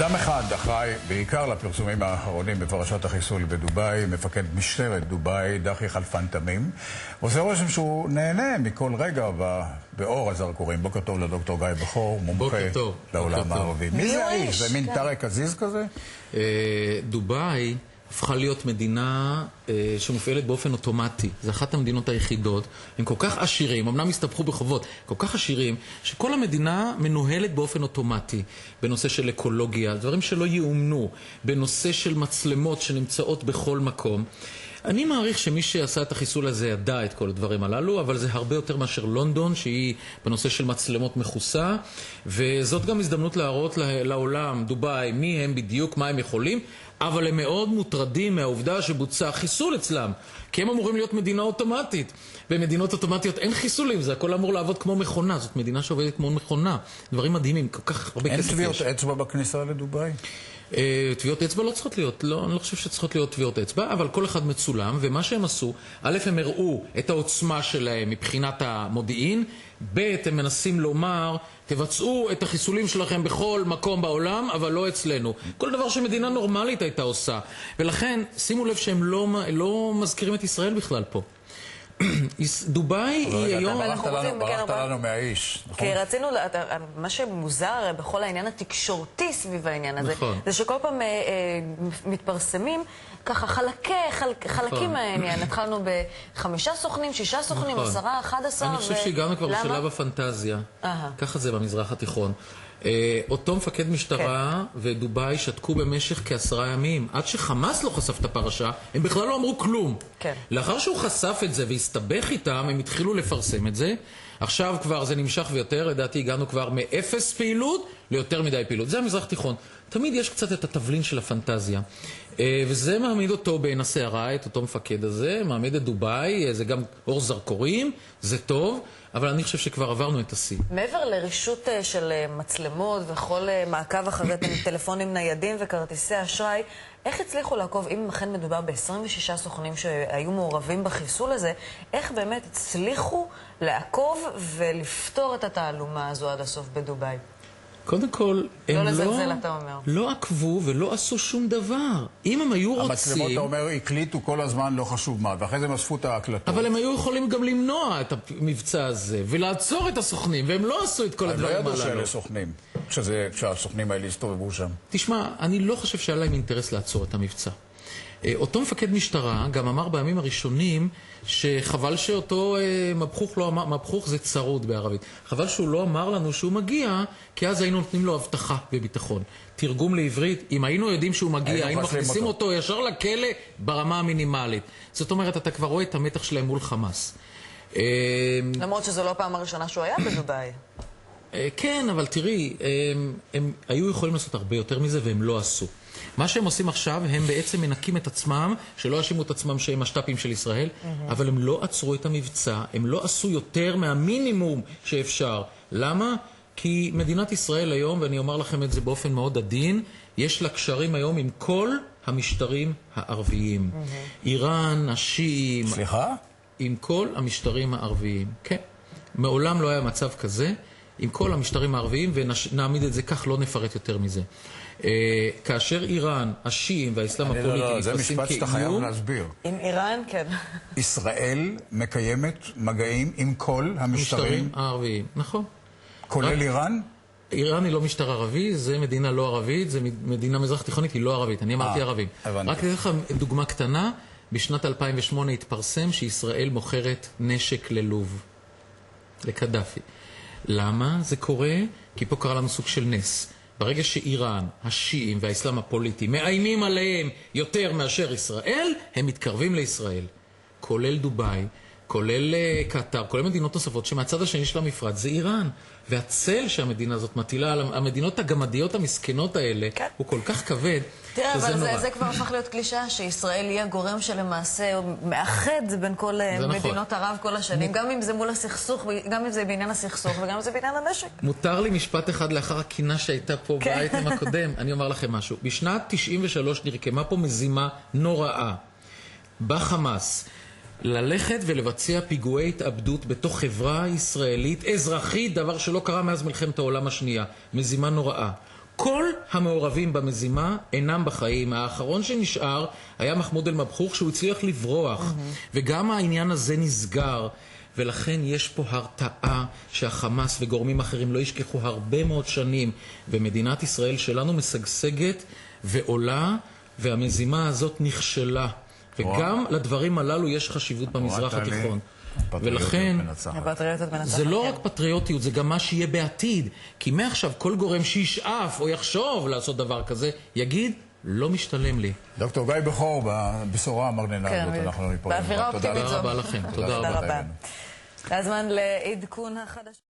אדם אחד אחראי בעיקר לפרסומים האחרונים בפרשת החיסול בדובאי, מפקד משטרת דובאי, דחי חלפן תמים. עושה רושם שהוא נהנה מכל רגע באור הזרקורים. בוקר טוב לדוקטור גיא בכור, מומחה לעולם הערבי. מי זה האיש? זה מין טארק עזיז כזה? דובאי הפכה להיות מדינה שמופעלת באופן אוטומטי. זו אחת המדינות היחידות. הם כל כך עשירים, אמנם הסתבכו בחובות, כל כך עשירים, שכל המדינה מנוהלת באופן אוטומטי. בנושא של אקולוגיה, דברים שלא יאומנו, בנושא של מצלמות שנמצאות בכל מקום. אני מעריך שמי שעשה את החיסול הזה ידע את כל הדברים הללו, אבל זה הרבה יותר מאשר לונדון, שהיא בנושא של מצלמות מכוסה, וזאת גם הזדמנות להראות לעולם, דובאי, מי הם בדיוק, מה הם יכולים, אבל הם מאוד מוטרדים מהעובדה שבוצע חיסול אצלם, כי הם אמורים להיות מדינה אוטומטית. במדינות אוטומטיות אין חיסולים, זה הכל אמור לעבוד כמו מכונה, זאת מדינה שעובדת כמו מכונה. דברים מדהימים, כל כך הרבה כסף יש. אין טביעות אצבע בכניסה לדובאי? טביעות אצבע לא צריכות להיות, אני לא חושב שצריכות להיות טביעות אצבע, אבל כל אחד מצולם, ומה שהם עשו, א', הם הראו את העוצמה שלהם מבחינת המודיעין, ב', הם מנסים לומר, תבצעו את החיסולים שלכם בכל מקום בעולם, אבל לא אצלנו. כל דבר שמדינה נורמלית הייתה עושה. ולכן, שימו לב שהם לא מזכירים את ישראל בכלל פה. דובאי היא היום... ברחת לנו מהאיש. כי רצינו, מה שמוזר בכל העניין התקשורתי סביב העניין הזה, זה שכל פעם מתפרסמים ככה חלקים מהעניין. התחלנו ב5 סוכנים, 6 סוכנים, 10, 11. אני חושב שהגענו כבר בשלב הפנטזיה. ככה זה במזרח התיכון. אותו מפקד משטרה ודובאי שתקו במשך כ10 ימים. עד שחמאס לא חשף את הפרשה, הם בכלל לא אמרו כלום. לאחר שהוא חשף את זה והסתבך איתם, הם התחילו לפרסם את זה. עכשיו כבר זה נמשך ויותר, לדעתי הגענו כבר מאפס פעילות ליותר מדי פעילות. זה המזרח התיכון. תמיד יש קצת את התבלין של הפנטזיה. וזה מעמיד אותו בעין הסערה, את אותו מפקד הזה, מעמיד את דובאי, זה גם אור זרקורים, זה טוב, אבל אני חושב שכבר עברנו את השיא. מעבר לרישות של מצלמות וכל מעקב אחרי טלפונים ניידים וכרטיסי אשראי, איך הצליחו לעקוב, אם אכן מדובר ב26 סוכנים שהיו מעורבים בחיסול הזה, איך באמת הצליחו לעקוב ולפתור את התעלומה הזו עד הסוף בדובאי? קודם כל, הם לא עקבו ולא עשו שום דבר. אם הם היו רוצים... המצלמות, אתה אומר, הקליטו כל הזמן, לא חשוב מה, ואחרי זה הם אספו את ההקלטות. אבל הם היו יכולים גם למנוע את המבצע הזה, ולעצור את הסוכנים, והם לא עשו את כל הדברים הללו. הם לא ידעו שאלה סוכנים, כשהסוכנים האלה הסתובבו שם. תשמע, אני לא חושב שהיה להם אינטרס לעצור את המבצע. אותו מפקד משטרה גם אמר בימים הראשונים שחבל שאותו מבחוך לא אמר, מבחוך זה צרוד בערבית, חבל שהוא לא אמר לנו שהוא מגיע, כי אז היינו נותנים לו הבטחה וביטחון. תרגום לעברית, אם היינו יודעים שהוא מגיע, היינו מכניסים אותו ישר לכלא ברמה המינימלית. זאת אומרת, אתה כבר רואה את המתח שלהם מול חמאס. למרות שזו לא הפעם הראשונה שהוא היה בדובאי. כן, אבל תראי, הם היו יכולים לעשות הרבה יותר מזה והם לא עשו. מה שהם עושים עכשיו, הם בעצם מנקים את עצמם, שלא ישימו את עצמם שהם השטאפים של ישראל, אבל הם לא עצרו את המבצע, הם לא עשו יותר מהמינימום שאפשר. למה? כי מדינת ישראל היום, ואני אומר לכם את זה באופן מאוד עדין, יש לה קשרים היום עם כל המשטרים הערביים. איראן, השיעים... סליחה? עם כל המשטרים הערביים. כן. מעולם לא היה מצב כזה. עם כל המשטרים הערביים, ונעמיד את זה כך, לא נפרט יותר מזה. כאשר איראן, השיעים והאסלאם הפוליטי נתפסים זה משפט שאתה חייב להסביר. עם איראן, כן. ישראל מקיימת מגעים עם כל המשטרים הערביים, נכון. כולל איראן? איראן היא לא משטר ערבי, זה מדינה לא ערבית, זה מדינה מזרח תיכונית, היא לא ערבית. אני אמרתי ערבים. רק אתן לך דוגמה קטנה, בשנת 2008 התפרסם שישראל מוכרת נשק ללוב, לקדאפי. למה זה קורה? כי פה קרה לנו סוג של נס. ברגע שאיראן, השיעים והאסלאם הפוליטי מאיימים עליהם יותר מאשר ישראל, הם מתקרבים לישראל. כולל דובאי, כולל קטר, כולל מדינות נוספות שמהצד השני של המפרץ זה איראן. והצל שהמדינה הזאת מטילה על המדינות הגמדיות המסכנות האלה הוא כל כך כבד. תראה, אבל זה כבר הפך להיות קלישה שישראל היא הגורם שלמעשה מאחד בין כל מדינות ערב כל השנים, גם אם זה מול הסכסוך, גם אם זה בעניין הסכסוך וגם אם זה בעניין הנשק. מותר לי משפט אחד לאחר הקינה שהייתה פה באייטם הקודם, אני אומר לכם משהו. בשנת 93 נרקמה פה מזימה נוראה בחמאס. ללכת ולבצע פיגועי התאבדות בתוך חברה ישראלית אזרחית, דבר שלא קרה מאז מלחמת העולם השנייה. מזימה נוראה. כל המעורבים במזימה אינם בחיים. האחרון שנשאר היה מחמוד אל-מבחוך, שהוא הצליח לברוח, וגם העניין הזה נסגר. ולכן יש פה הרתעה שהחמאס וגורמים אחרים לא ישכחו הרבה מאוד שנים, ומדינת ישראל שלנו משגשגת ועולה, והמזימה הזאת נכשלה. וגם לדברים הללו יש חשיבות במזרח התיכון. ולכן, זה לא רק פטריוטיות, זה גם מה שיהיה בעתיד. כי מעכשיו כל גורם שישאף או יחשוב לעשות דבר כזה, יגיד, לא משתלם לי. דוקטור גיא בכור, בבשורה המרננה הזאת, אנחנו ניפרד. באווירה אופטימית זו. תודה רבה לכם. תודה רבה. זה הזמן לעדכון החדש.